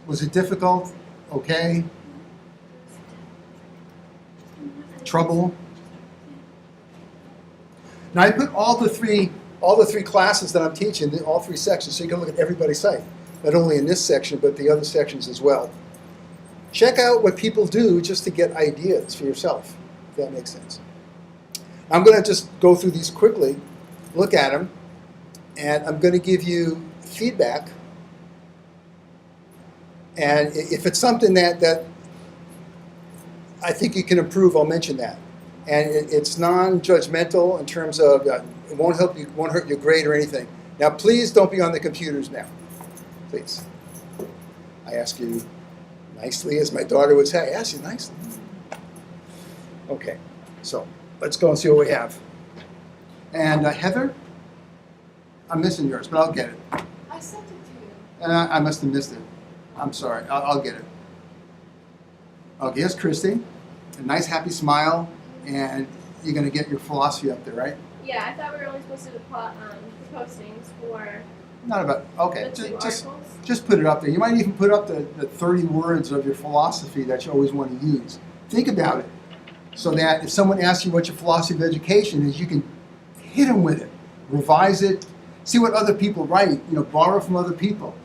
Was it difficult? Okay. Trouble? Now I put all the three classes that I'm teaching, all three sections, so you can look at everybody's site. Not only in this section, but the other sections as well. Check out what people do just to get ideas for yourself, if that makes sense. I'm going to just go through these quickly, look at them, and I'm going to give you feedback. And if it's something that I think you can improve, I'll mention that. And it's non-judgmental in terms of it won't hurt your grade or anything. Now, please don't be on the computers now. Please. I ask you nicely, as my daughter would say. I ask you nicely. Okay, so let's go and see what we have. And Heather, I'm missing yours, but I'll get it. I sent it to you. I must have missed it. I'm sorry. I'll get it. Okay, here's Christy. A nice, happy smile, and you're going to get your philosophy up there, right? Yeah, I thought we were only supposed to put the postings for Not about, okay, the two just articles. put it up there. You might even put up the 30 words of your philosophy that you always want to use. Think about it, so that if someone asks you what your philosophy of education is, you can hit them with it, revise it, see what other people write, borrow from other people.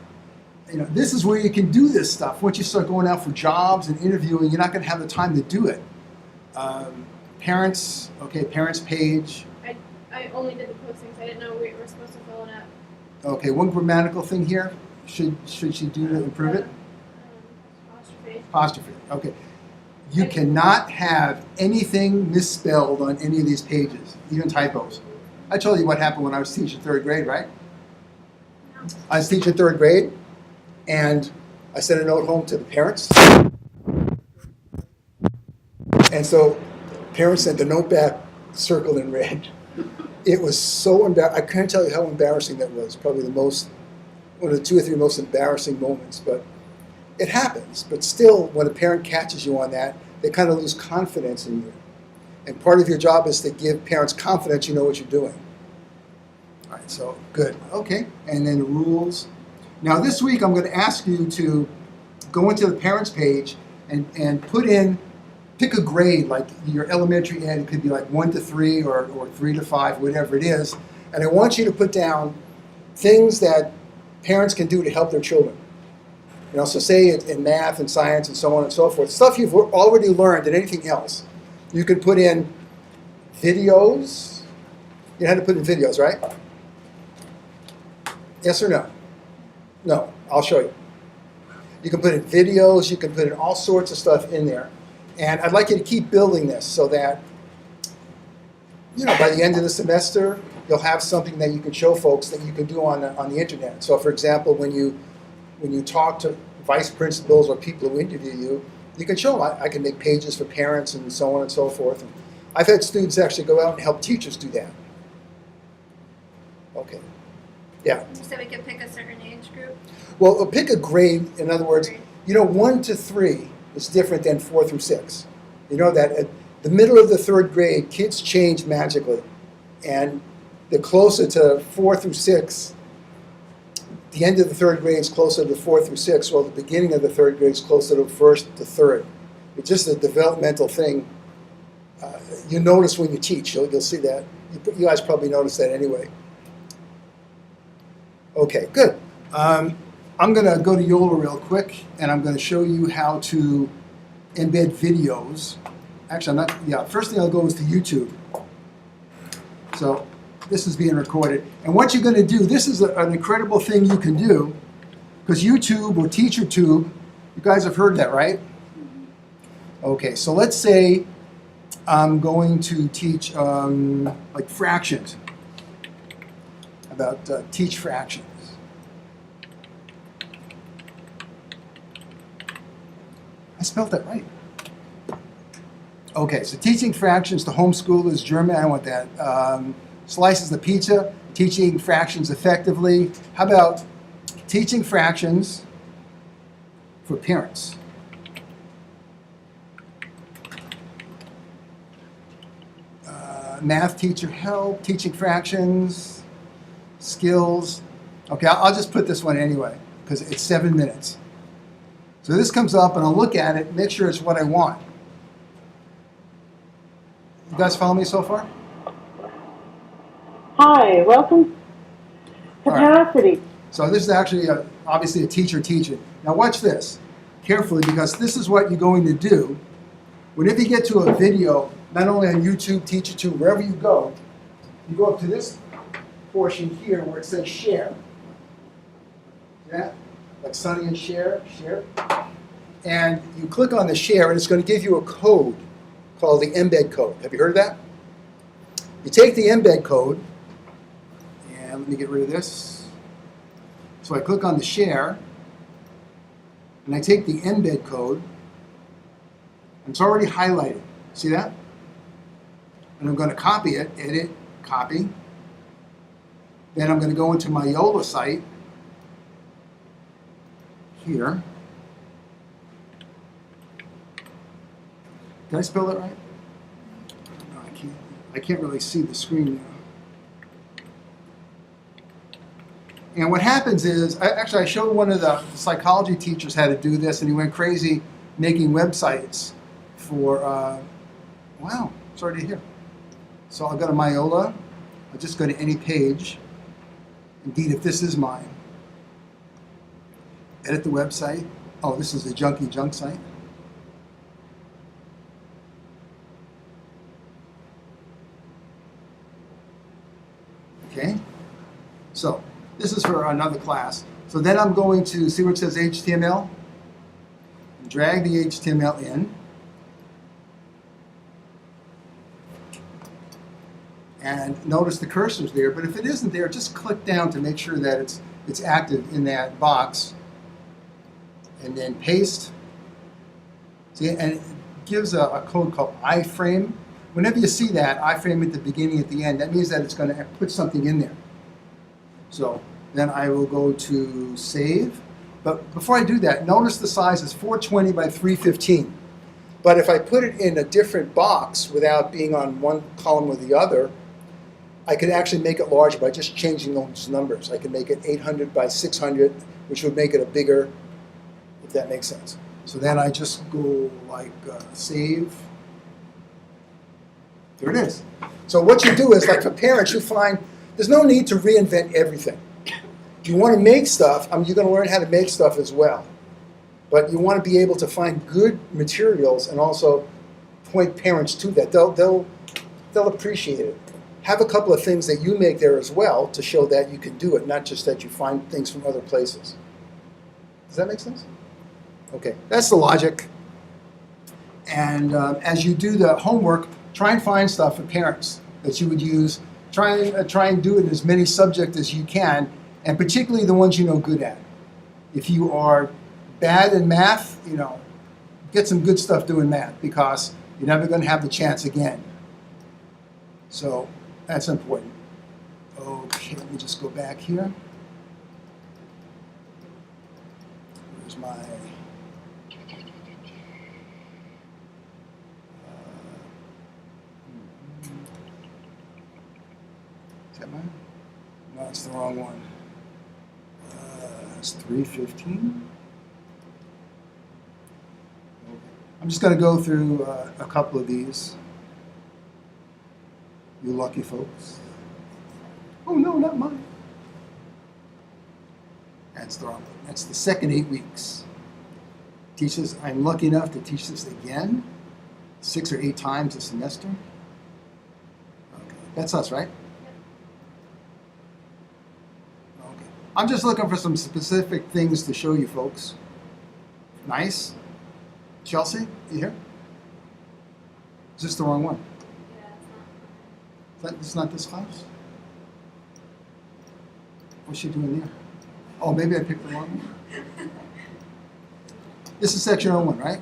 This is where you can do this stuff. Once you start going out for jobs and interviewing, you're not going to have the time to do it. Parents, okay, parents page. I only did the postings. I didn't know we were supposed to fill it out. Okay, one grammatical thing here. Should she do to improve it? Apostrophe. Apostrophe. Okay. You cannot have anything misspelled on any of these pages, even typos. I told you what happened when I was teaching third grade, right? No. I was teaching third grade, and I sent a note home to the parents. And so parents sent the note back circled in red. It was so embarrassing. I can't tell you how embarrassing that was. Probably one of the 2 or 3 most embarrassing moments. But it happens. But still, when a parent catches you on that, they kind of lose confidence in you. And part of your job is to give parents confidence you know what you're doing. All right, so good. Okay, and then the rules. Now this week I'm going to ask you to go into the parents page and pick a grade, like your elementary ed. It could be like 1 to 3 or 3 to 5, whatever it is. And I want you to put down things that parents can do to help their children. So say in math and science and so on and so forth, stuff you've already learned and anything else. You can put in videos. You know how to put in videos, right? Yes or no? No, I'll show you. You can put in videos, you can put in all sorts of stuff in there. And I'd like you to keep building this so that, by the end of the semester, you'll have something that you can show folks that you can do on the internet. So for example, when you talk to vice principals or people who interview you, you can show them I can make pages for parents and so on and so forth. And I've had students actually go out and help teachers do that. Okay. Yeah. You said we could pick a certain age group? Well, pick a grade. In other words, 1 to 3 is different than 4 through 6. You know that at the middle of the 3rd grade, kids change magically. And the closer to 4 through 6, the end of the 3rd grade is closer to 4 through 6, while the beginning of the 3rd grade is closer to 1st to 3rd. It's just a developmental thing. You notice when you teach, you'll see that. You guys probably notice that anyway. Okay, good. I'm going to go to Yola real quick, and I'm going to show you how to embed videos. Actually, first thing I'll go is to YouTube. So this is being recorded. And what you're going to do, this is an incredible thing you can do, because YouTube or TeacherTube, you guys have heard that, right? Okay, so let's say I'm going to teach like fractions, about teach fractions. I spelled that right. Okay, so teaching fractions to homeschoolers, German, I don't want that. Slices the pizza, teaching fractions effectively. How about teaching fractions for parents? Math teacher help, teaching fractions, skills. Okay, I'll just put this one anyway, because it's 7 minutes. So this comes up and I'll look at it, make sure it's what I want. You guys follow me so far? Hi, welcome. All right. Capacity. So this is actually obviously a teacher teaching. Now watch this carefully, because this is what you're going to do. Whenever you get to a video, not only on YouTube, TeacherTube, wherever you go up to this portion here where it says share. Yeah? Like Sonny and share. And you click on the share and it's going to give you a code called the embed code. Have you heard of that? You take the embed code, and let me get rid of this. So I click on the share, and I take the embed code, and it's already highlighted. See that? And I'm going to copy it, edit, copy. Then I'm going to go into my Yola site here. Did I spell that right? No, I can't. I can't really see the screen now. And what happens is, I showed one of the psychology teachers how to do this, and he went crazy making websites for, wow, sorry to hear. So I'll go to Myola. I'll just go to any page. Indeed, if this is mine. Edit the website. Oh, this is the junky junk site. Okay, so this is for another class. So then I'm going to see where it says HTML, and drag the HTML in, and notice the cursor's there, but if it isn't there, just click down to make sure that it's active in that box, and then paste. See, and it gives a code called iframe. Whenever you see that iframe at the beginning, at the end, that means that it's going to put something in there. So then I will go to save. But before I do that, notice the size is 420 by 315. But if I put it in a different box without being on one column or the other, I could actually make it larger by just changing those numbers. I could make it 800 by 600, which would make it a bigger, if that makes sense. So then I just go like save. There it is. So what you do is, like for parents, you find there's no need to reinvent everything. If you want to make stuff, you're going to learn how to make stuff as well. But you want to be able to find good materials and also point parents to that. They'll appreciate it. Have a couple of things that you make there as well to show that you can do it, not just that you find things from other places. Does that make sense? Okay, that's the logic. And as you do the homework, try and find stuff for parents that you would use. Try and do it in as many subjects as you can, and particularly the ones you know good at. If you are bad in math, get some good stuff doing math, because you're never going to have the chance again. So that's important. Okay, let me just go back here. Where's my... Is that mine? No, it's the wrong one. It's 315. Okay. I'm just going to go through a couple of these. You lucky folks. Oh, no, not mine. That's the wrong one. That's the second 8 weeks. Teaches, I'm lucky enough to teach this again 6 or 8 times a semester. Okay, that's us, right? Okay. I'm just looking for some specific things to show you folks. Nice. Chelsea, you here? Is this the wrong one? It's not this class? What's she doing there? Oh, maybe I picked the wrong one. This is section 01, right?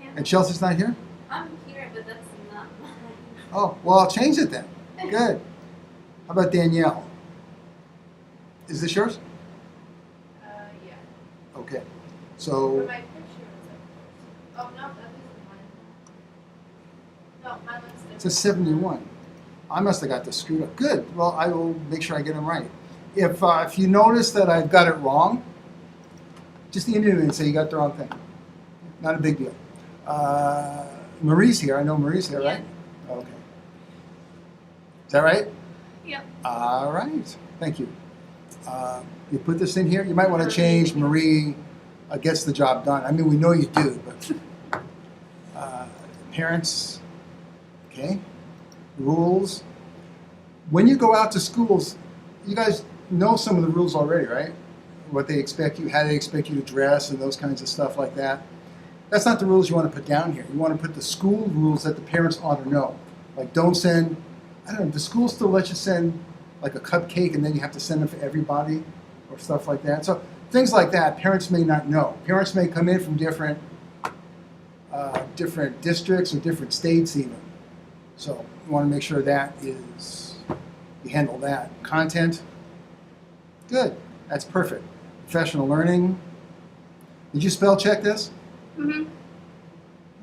Yeah. And Chelsea's not here? I'm here, but that's not mine. Oh, well, I'll change it then. Good. How about Danielle? Is this yours? Yeah. Okay. For So, my picture is of course. Oh, no, that isn't mine. No, mine looks different. it says 71. I must have got this screwed up. Good. Well, I will make sure I get them right. If you notice that I've got it wrong, Just email me and say you got the wrong thing. Not a big deal. Marie's here. I know Marie's here, right? Okay. Is that right? Yep. All right. Thank you. You put this in here. You might want to change Marie gets the job done. I mean, we know you do, but parents, okay, rules. When you go out to schools, you guys know some of the rules already, right? What they expect you, how they expect you to dress, and those kinds of stuff like that. That's not the rules you want to put down here. You want to put the school rules that the parents ought to know. Like, don't send, I don't know, does school still let you send like a cupcake and then you have to send them for everybody or stuff like that? So things like that, parents may not know. Parents may come in from different districts or different states even. So you want to make sure that is, you handle that. Content, good, that's perfect. Professional learning, did you spell check this? Mm-hmm.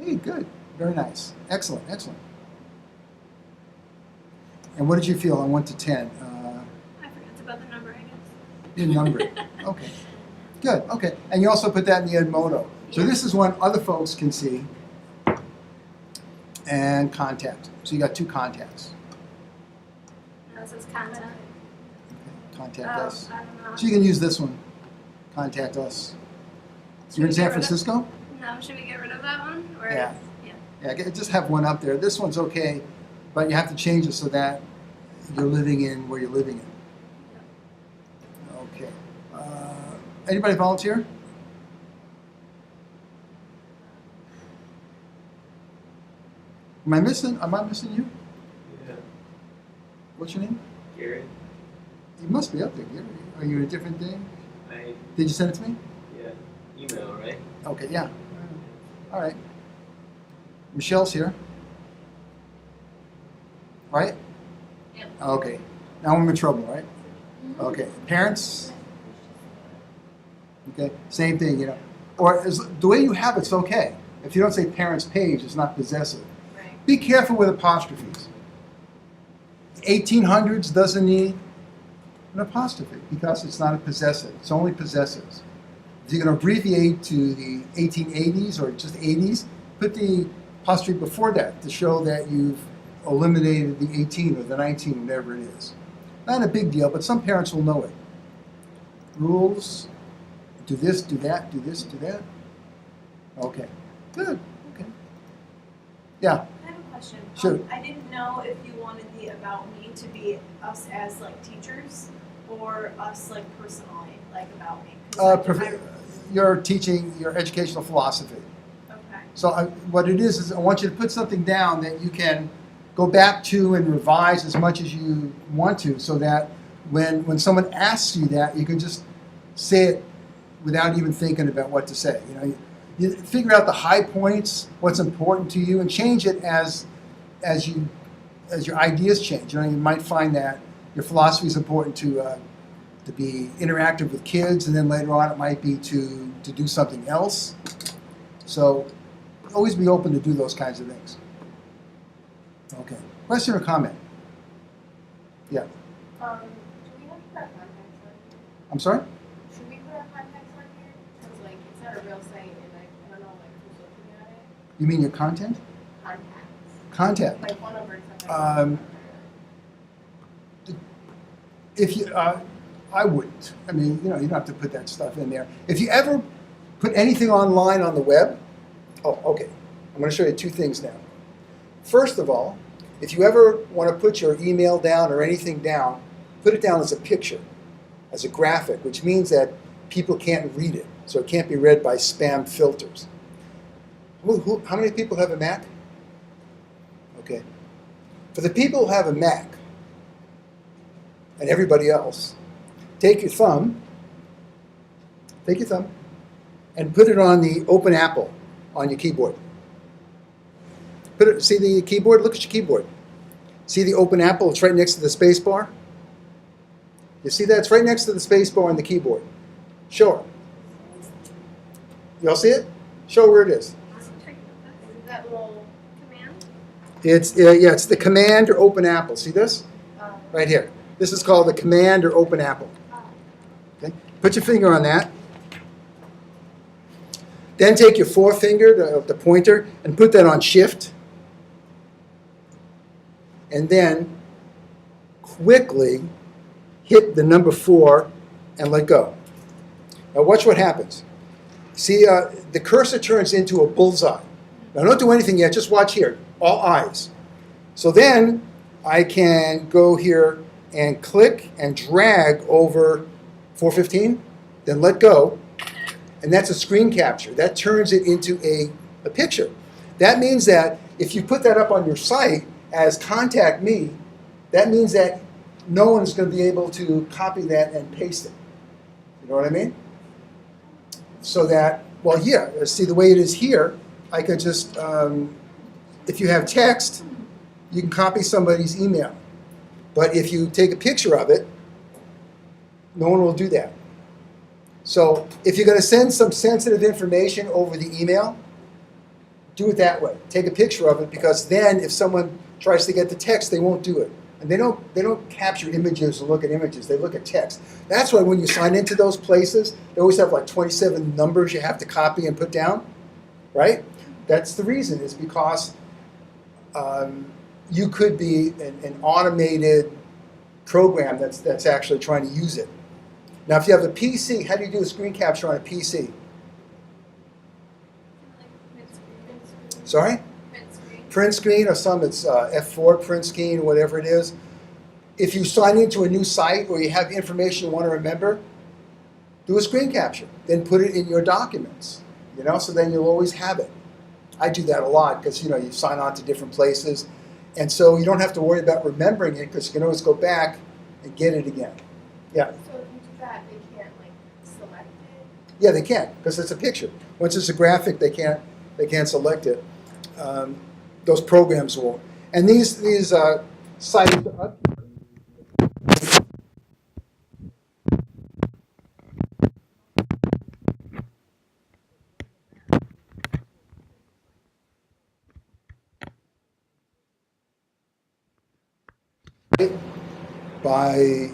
Hey, good, very nice, excellent, excellent. And what did you feel on 1 to 10? I forgot about the number, I guess. You number it. Okay. Good. Okay. And you also put that in the Edmodo. So this is one other folks can see. And contact. So you got 2 contacts. This is content. Okay. Contact us. I don't know. So you can use this one. Contact us. You're in San Francisco? No, should we get rid of that one? Or Yeah. Yeah. Yeah. Just have one up there. This one's okay, but you have to change it so that you're living in where you're living in. Okay. Anybody volunteer? Am I missing you? Yeah, What's your name? Gary. You must be up there, Gary. Are you in a different thing? I Did you send it to me? email, right? Okay, yeah. All right. Michelle's here. Right? Yep. Okay. Now I'm in trouble, right? Okay. Parents? Okay. Same thing, you know. Or the way you have it's okay. If you don't say parents page, it's not possessive. Right. Be careful with apostrophes. 1800s doesn't need an apostrophe because it's not a possessive. It's only possessives. If you're going to abbreviate to the 1880s or just 80s, put the apostrophe before that to show that you've eliminated the 18 or the 19, whatever it is. Not a big deal, but some parents will know it. Rules, do this, do that, do this, do that. Okay, good, okay. Yeah, I have a question. Sure. I didn't know if you wanted the about me to be us as like teachers or us like personally, like about me. 'Cause you're teaching your educational philosophy. okay. So what it is I want you to put something down that you can go back to and revise as much as you want to so that when someone asks you that, you can just say it without even thinking about what to say. You know, you figure out the high points, what's important to you, and change it as your ideas change. You know, you might find that your philosophy is important to be interactive with kids, and then later on it might be to do something else. So always be open to do those kinds of things. Okay. Question or comment? Yeah. Should we have to put our contacts on? I'm sorry? Should we put our contacts on here? Because like it's not a real site and I don't know like who's looking at it. You mean your content? Contacts. Contact. Like phone number and stuff like that. If you, I wouldn't. I mean, you know, you don't have to put that stuff in there. If you ever put anything online on the web, oh, okay. I'm going to show you 2 things now. First of all, if you ever want to put your email down or anything down, put it down as a picture, as a graphic, which means that people can't read it, so it can't be read by spam filters. How many people have a Mac? Okay. For the people who have a Mac, and everybody else, take your thumb, and put it on the open apple on your keyboard. See the keyboard? Look at your keyboard. See the open apple? It's right next to the space bar. You see that? It's right next to the space bar on the keyboard. Show her. Y'all see it? Show her where it is. Is that little Command? It's it's the command or open apple. See this? Right here. This is called the command or open apple. Okay? Put your finger on that. Then take your forefinger, the pointer, and put that on shift. And then quickly hit the number 4 and let go. Now watch what happens. See, the cursor turns into a bullseye. Now don't do anything yet, just watch here, all eyes. So then I can go here and click and drag over 415, then let go, and that's a screen capture. That turns it into a picture. That means that if you put that up on your site as contact me, that means that no one is going to be able to copy that and paste it. You know what I mean? So that, well, yeah, see the way it is here, I could just, if you have text, you can copy somebody's email. But if you take a picture of it, no one will do that. So if you're going to send some sensitive information over the email, do it that way. Take a picture of it, because then if someone tries to get the text, they won't do it. And they don't capture images or look at images. They look at text. That's why when you sign into those places, they always have like 27 numbers you have to copy and put down, right? That's the reason, is because you could be an automated program that's actually trying to use it. Now, if you have a PC, how do you do a screen capture on a PC? Sorry? Print screen, or some it's F4 print screen, or whatever it is. If you sign into a new site or you have information you want to remember, do a screen capture. Then put it in your documents, so then you'll always have it. I do that a lot because, you sign on to different places. And so you don't have to worry about remembering it, because you can always go back and get it again. Yeah. So if you do that, they can't select it? Yeah, they can, because it's a picture. Once it's a graphic, they can't select it. Those programs won't. And these sites are up by,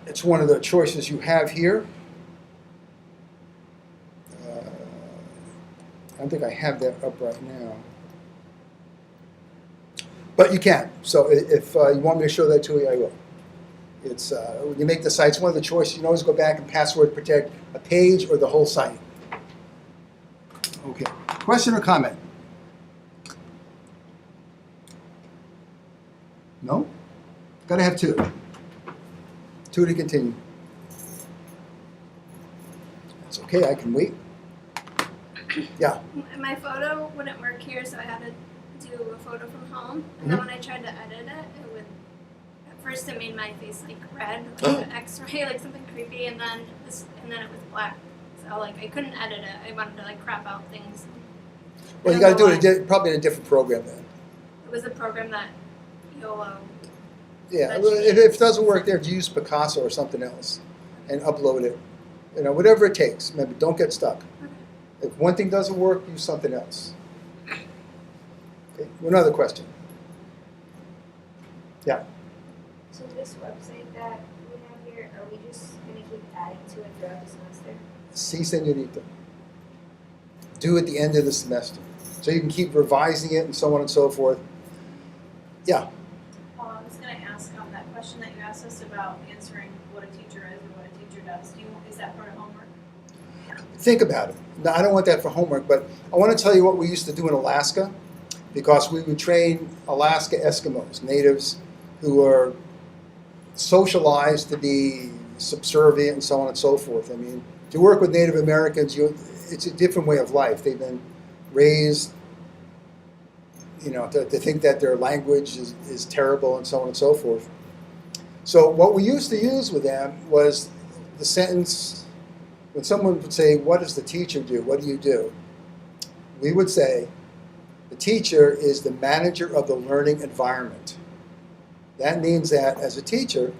it's one of the choices you have here. I don't think I have that up right now. But you can. So if you want me to show that to you, I will. It's when you make the sites, one of the choices, you can always go back and password protect a page or the whole site. Okay. Question or comment? No? Got to have 2. 2 to continue. It's okay, I can wait. Yeah. My photo wouldn't work here, so I had to do a photo from home. And then when I tried to edit it, at first it made my face red, like an X-ray, like something creepy, and then it was black. So I couldn't edit it. I wanted to crop out things. Well, you got to do it probably in a different program then. It was a program that YOLO. Yeah, if it doesn't work there, use Picasso or something else and upload it. Whatever it takes. Remember, don't get stuck. Okay. If one thing doesn't work, use something else. Okay, another question. Yeah. So this website that we have here, are we just going to keep adding to it throughout the semester? Sí, señorita. Do at the end of the semester. So you can keep revising it and so on and so forth. Yeah. I was going to ask on that question that you asked us about answering what a teacher is or what a teacher does. Is that part of homework? Think about it. Now, I don't want that for homework, but I want to tell you what we used to do in Alaska, because we would train Alaska Eskimos, natives, who are socialized to be subservient and so on and so forth. I mean, to work with Native Americans, it's a different way of life. They've been raised, to think that their language is terrible and so on and so forth. So what we used to use with them was the sentence, when someone would say, what does the teacher do? What do you do? We would say, the teacher is the manager of the learning environment. That means that as a teacher,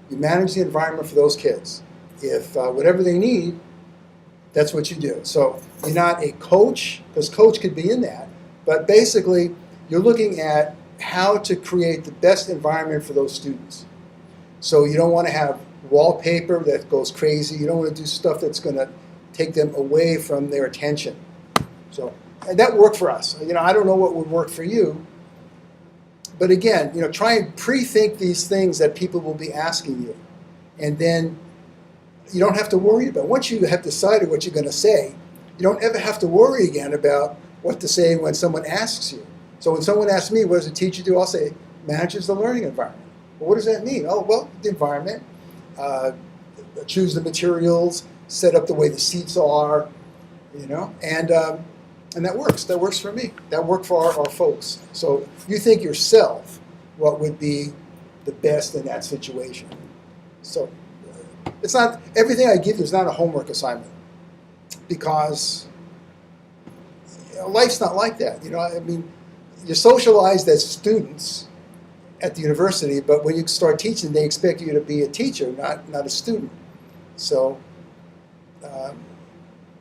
you manage the environment for those kids. If whatever they need, that's what you do. So you're not a coach, because coach could be in that, but basically you're looking at how to create the best environment for those students. So you don't want to have wallpaper that goes crazy. You don't want to do stuff that's going to take them away from their attention. So and that worked for us. I don't know what would work for you, but again, try and pre-think these things that people will be asking you, and then you don't have to worry about it. Once you have decided what you're going to say, you don't ever have to worry again about what to say when someone asks you. So when someone asks me, what does a teacher do? I'll say, manages the learning environment. Well, what does that mean? Oh, well, the environment, choose the materials, set up the way the seats are, and that works. That works for me. That worked for our folks. So you think yourself what would be the best in that situation. So it's not, everything I give you is not a homework assignment, because life's not like that. You're socialized as students at the university, but when you start teaching, they expect you to be a teacher, not a student. So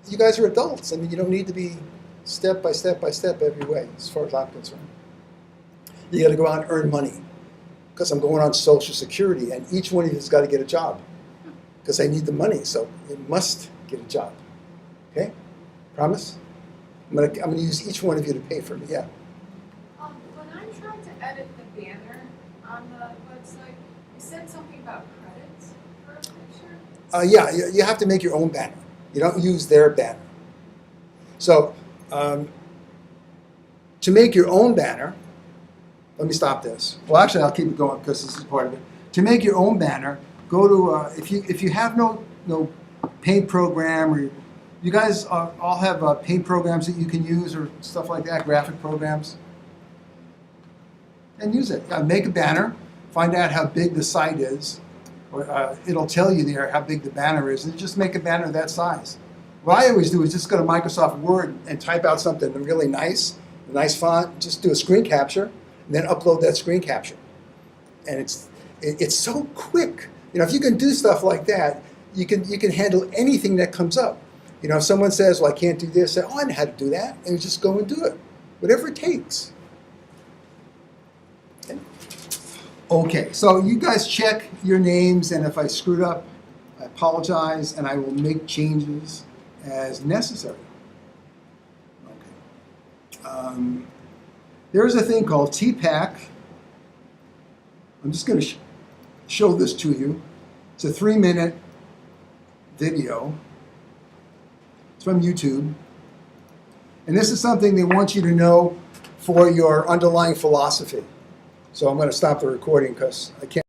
you guys are adults. You don't need to be step by step by step every way, as far as I'm concerned. You got to go out and earn money, because I'm going on Social Security, and each one of you has got to get a job, because I need the money. So you must get a job. Okay? Promise? I'm gonna use each one of you to pay for me. Yeah. When I'm trying to edit the banner on the website, you said something about credits for a picture. Yeah, you have to make your own banner. You don't use their banner. So to make your own banner, let me stop this. Well, actually, I'll keep it going because this is part of it. To make your own banner, go to if you have no paint program, or you guys all have paint programs that you can use or stuff like that, graphic programs, and use it. Make a banner, find out how big the site is, or it'll tell you there how big the banner is, and just make a banner that size. What I always do is just go to Microsoft Word and type out something really nice, a nice font, just do a screen capture, and then upload that screen capture. And it's so quick. If you can do stuff like that, you can handle anything that comes up. If someone says, well, I can't do this, say, oh, I know how to do that, and just go and do it. Whatever it takes. Okay, so you guys check your names, and if I screwed up, I apologize, and I will make changes as necessary. Okay. There's a thing called TPAC. I'm just going to show this to you. It's a 3-minute video. It's from YouTube. And this is something they want you to know for your underlying philosophy. So I'm going to stop the recording because I can't.